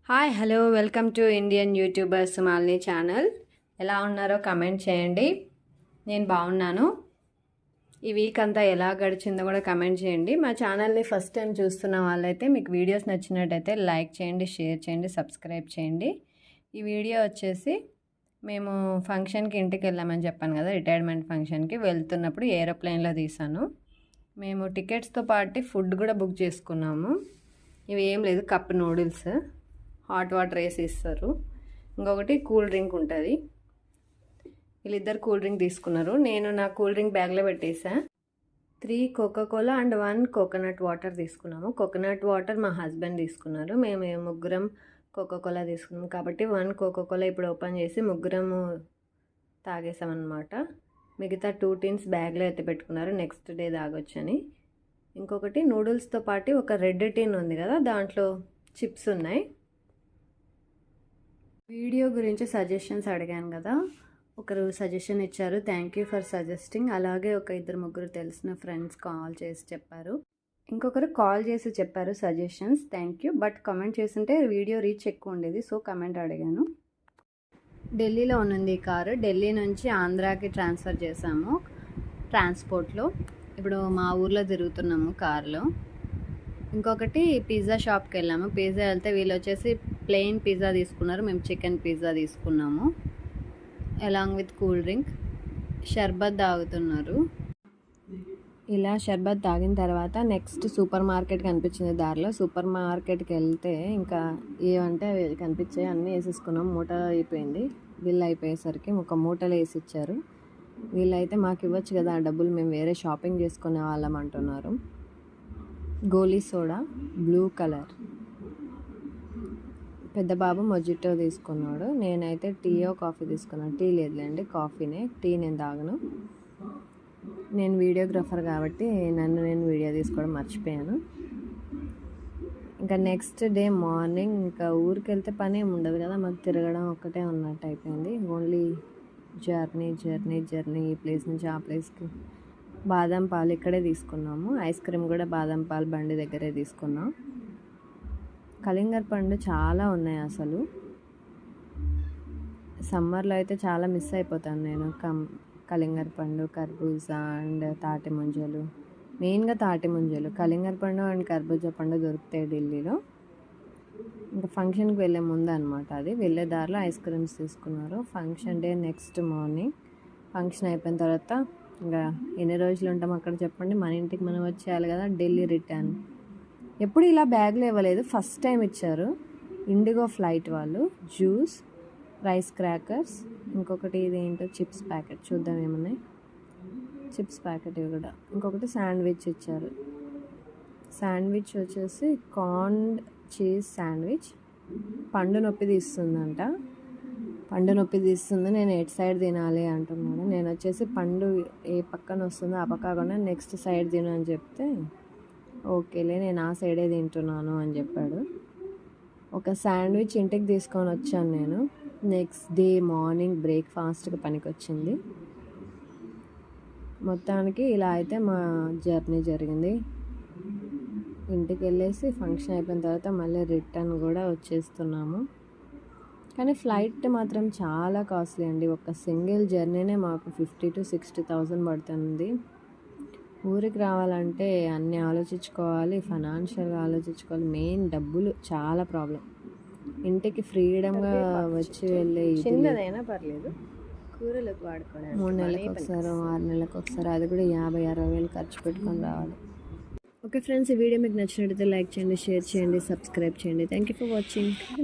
Hi hello welcome to Indian YouTuber Sumalini channel. ఎలా ఉన్నారో comment చేయండి. నేను బాగున్నాను. ఈ వీక్ అంతా ఎలా గడిచిందో కూడా కమెంట్ చేయండి. మా ఛానల్ని ఫస్ట్ టైం చూస్తున్న వాళ్ళైతే మీకు వీడియోస్ నచ్చినట్టయితే లైక్ చేయండి, షేర్ చేయండి, సబ్స్క్రైబ్ చేయండి. ఈ వీడియో వచ్చేసి మేము ఫంక్షన్కి ఇంటికి వెళ్ళామని చెప్పాను కదా, రిటైర్మెంట్ ఫంక్షన్కి వెళ్తున్నప్పుడు ఏరోప్లేన్లో తీసాను. మేము టికెట్స్తో పాటు ఫుడ్ కూడా బుక్ చేసుకున్నాము. ఇవి ఏం లేదు, కప్ నూడిల్స్, హాట్ వాటర్ వేసి ఇస్తారు. ఇంకొకటి కూల్ డ్రింక్ ఉంటుంది. వీళ్ళిద్దరు కూల్ డ్రింక్ తీసుకున్నారు. నేను నా కూల్ డ్రింక్ బ్యాగ్లో పెట్టేసా. 3 కోకోకోలా అండ్ 1 కోకోనట్ వాటర్ తీసుకున్నాము. కోకోనట్ వాటర్ మా హస్బెండ్ తీసుకున్నారు. మేము ముగ్గురం కోకోకోలా తీసుకున్నాము కాబట్టి 1 కోకోకోలా ఇప్పుడు ఓపెన్ చేసి ముగ్గురము తాగేసామన్నమాట. మిగతా 2 టిన్స్ బ్యాగ్లో అయితే పెట్టుకున్నారు, నెక్స్ట్ డే తాగొచ్చని. ఇంకొకటి నూడిల్స్తో పాటు ఒక రెడ్ టిన్ ఉంది కదా, దాంట్లో చిప్స్ ఉన్నాయి. వీడియో గురించి సజెషన్స్ అడిగాను కదా, ఒకరు సజెషన్ ఇచ్చారు, థ్యాంక్ యూ ఫర్ సజెస్టింగ్. అలాగే ఒక 2-3 తెలిసిన ఫ్రెండ్స్ కాల్ చేసి చెప్పారు. ఇంకొకరు కాల్ చేసి చెప్పారు suggestions, thank you. But comment చేస్తుంటే వీడియో రీచ్ ఎక్కువ ఉండేది, సో కమెంట్ అడిగాను. ఢిల్లీలో ఉన్నది ఈ కారు. ఢిల్లీ నుంచి ఆంధ్రాకి ట్రాన్స్ఫర్ చేసాము ట్రాన్స్పోర్ట్లో. ఇప్పుడు మా ఊర్లో తిరుగుతున్నాము కార్లో. ఇంకొకటి పిజ్జా షాప్కి వెళ్ళాము. పిజ్జా వెళ్తే వీళ్ళు వచ్చేసి ప్లెయిన్ పిజ్జా తీసుకున్నారు, మేము చికెన్ పిజ్జా తీసుకున్నాము అలాంగ్ విత్ కూల్ డ్రింక్. షర్బత్ తాగుతున్నారు. ఇలా షర్బత్ తాగిన తర్వాత నెక్స్ట్ సూపర్ మార్కెట్ కనిపించింది దారిలో. సూపర్ మార్కెట్కి వెళ్తే ఇంకా ఏమంటే కనిపించాయి, అన్నీ వేసేసుకున్నాం. మూట అయిపోయింది. బిల్ అయిపోయేసరికి ఒక మూటలో వేసి ఇచ్చారు. వీళ్ళైతే మాకు ఇవ్వచ్చు కదా ఆ డబ్బులు, మేము వేరే షాపింగ్ చేసుకునే వాళ్ళం అంటున్నారు. గోలీ సోడా బ్లూ కలర్. పెద్ద బాబు మొజిటో తీసుకున్నాడు. నేనైతే టీయో కాఫీ తీసుకున్నాను. టీ లేదులేండి, కాఫీనే. టీ నేను తాగను. నేను వీడియోగ్రాఫర్ కాబట్టి నేను వీడియో తీసుకోవడం మర్చిపోయాను. ఇంకా నెక్స్ట్ డే మార్నింగ్ ఇంకా ఊరికి వెళ్తే పని ఏమి ఉండదు కదా, మాకు తిరగడం ఒక్కటే ఉన్నట్టు అయిపోయింది. ఓన్లీ జర్నీ ఈ ప్లేస్ నుంచి ఆ ప్లేస్కి. బాదం పాలు ఇక్కడే తీసుకున్నాము. ఐస్ క్రీమ్ కూడా బాదం పాలు బండి దగ్గరే తీసుకున్నాం. కలింగర్ పండు చాలా ఉన్నాయి అసలు. సమ్మర్లో అయితే చాలా మిస్ అయిపోతాను నేను. కలింగర్ పండు, కర్బూజా అండ్ తాటి ముంజలు, మెయిన్గా తాటి ముంజలు. కలింగర్ పండు అండ్ కర్బూజా పండు దొరుకుతాయి ఢిల్లీలో. ఇంకా ఫంక్షన్కి వెళ్ళే ముందు అనమాట అది. వెళ్ళే దారిలో ఐస్ క్రీమ్స్ తీసుకున్నారు. Function day next morning. Function అయిపోయిన తర్వాత ఇంకా ఎన్ని రోజులు ఉంటాం అక్కడ చెప్పండి, మన ఇంటికి మనం వచ్చేయాలి కదా. ఢిల్లీ రిటర్న్. ఎప్పుడు ఇలా బ్యాగ్లో ఇవ్వలేదు, ఫస్ట్ టైం ఇచ్చారు. ఇండిగో ఫ్లైట్ వాళ్ళు. జ్యూస్, రైస్ క్రాకర్స్, ఇంకొకటి ఇది ఏంటో చిప్స్ ప్యాకెట్, చూద్దాం ఏమున్నాయి. చిప్స్ ప్యాకెట్ ఇవి కూడా. ఇంకొకటి శాండ్విచ్ ఇచ్చారు. శాండ్విచ్ వచ్చేసి కార్న్ చీజ్ శాండ్విచ్. పండు నొప్పి తీస్తుందంట. నేను ఎటు సైడ్ తినాలి అంటున్నాను. నేను వచ్చేసి పండు ఏ పక్కన వస్తుందో ఆ పక్క కాకుండా నెక్స్ట్ సైడ్ తిను అని చెప్తే ఓకేలే నేను ఆ సైడే తింటున్నాను అని చెప్పాడు. ఒక శాండ్విచ్ ఇంటికి తీసుకొని వచ్చాను నేను. నెక్స్ట్ డే మార్నింగ్ బ్రేక్ఫాస్ట్కి పనికొచ్చింది. మొత్తానికి ఇలా అయితే మా జర్నీ జరిగింది. ఇంటికి వెళ్ళేసి ఫంక్షన్ అయిపోయిన తర్వాత మళ్ళీ రిటర్న్ కూడా వచ్చేస్తున్నాము. కానీ ఫ్లైట్ మాత్రం చాలా కాస్ట్లీ అండి. ఒక సింగిల్ జర్నీనే మాకు 50,000 to 60,000 పడుతుంది. ఊరికి రావాలంటే అన్నీ ఆలోచించుకోవాలి, ఫైనాన్షియల్గా ఆలోచించుకోవాలి. మెయిన్ డబ్బులు చాలా ప్రాబ్లం. ఇంటికి ఫ్రీడమ్గా వచ్చి వెళ్ళే చిన్నదైనా పర్లేదు, కూరలకు వాడుకోవడానికి 3 నెలలకు ఒకసారి 6 నెలలకు ఒకసారి, అది కూడా 50,000-60 వేలు ఖర్చు పెట్టుకొని రావాలి. ఓకే ఫ్రెండ్స్, ఈ వీడియో మీకు నచ్చినట్లయితే లైక్ చేయండి, షేర్ చేయండి, సబ్స్క్రైబ్ చేయండి. Thank you for watching.